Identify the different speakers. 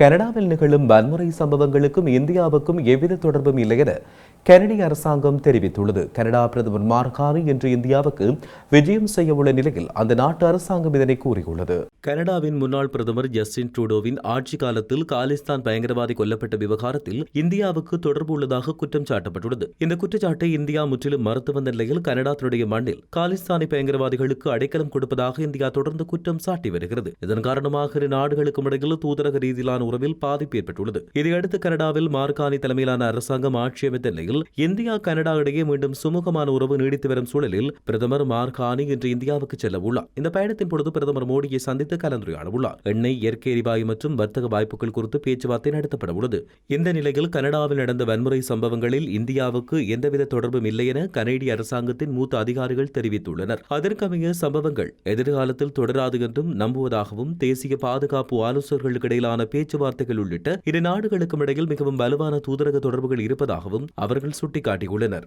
Speaker 1: கனடாவில் நிகழும் வன்முறை சம்பவங்களுக்கும் இந்தியாவுக்கும் எவ்வித தொடர்பும் இல்லை என கனடிய அரசாங்கம் தெரிவித்துள்ளது. கனடா பிரதமர் மார்க் கார்னி இன்று இந்தியாவுக்கு விஜயம் செய்ய உள்ள நிலையில் அந்த நாட்டு அரசாங்கம் இதனை கூறியுள்ளது. கனடாவின் முன்னாள் பிரதமர் ஜஸ்டின் ட்ரூடோவின் ஆட்சி காலத்தில் காலிஸ்தான் பயங்கரவாதி கொல்லப்பட்ட விவகாரத்தில் இந்தியாவுக்கு தொடர்பு உள்ளதாக குற்றம் சாட்டப்பட்டுள்ளது. இந்த குற்றச்சாட்டை இந்தியா முற்றிலும் மறுத்து வந்த நிலையில் கனடா தன்னுடைய மண்ணில் காலிஸ்தானி பயங்கரவாதிகளுக்கு அடைக்கலம் கொடுப்பதாக இந்தியா தொடர்ந்து குற்றம் சாட்டி வருகிறது. இதன் காரணமாக இரு நாடுகளுக்கும் இடையில் தூதரக ரீதியிலான உறவில் பாதிப்பு ஏற்பட்டுள்ளது. இதையடுத்து கனடாவில் மார்க் கார்னி தலைமையிலான அரசாங்கம் ஆட்சி அமைத்த நிலையில் இந்தியா கனடா இடையே மீண்டும் சுமூகமான உறவு நீடித்து வரும் சூழலில் பிரதமர் மார்க் கார்னி இன்று இந்தியாவுக்கு செல்ல உள்ளார். இந்த பயணத்தின் பொழுது பிரதமர் மோடியை சந்தித்து கலந்துரையாட உள்ளார். எண்ணெய், இயற்கை எரிவாயு மற்றும் வர்த்தக வாய்ப்புகள் குறித்து பேச்சுவார்த்தை நடத்தப்பட உள்ளது. இந்த நிலையில் கனடாவில் நடந்த வன்முறை சம்பவங்களில் இந்தியாவுக்கு எந்தவித தொடர்பும் இல்லை என கனேடிய அரசாங்கத்தின் மூத்த அதிகாரிகள் தெரிவித்துள்ளனர். அதற்கமைய சம்பவங்கள் எதிர்காலத்தில் தொடராது என்றும் நம்புவதாகவும் தேசிய பாதுகாப்பு ஆலோசகர்களுக்கு இடையிலான பேச்சுவார்த்தைகள் உள்ளிட்ட இரு நாடுகளுக்கும் இடையில் மிகவும் வலுவான தூதரக தொடர்புகள் இருப்பதாகவும் அவர்கள் சுட்டிக்காட்டியுள்ளனர்.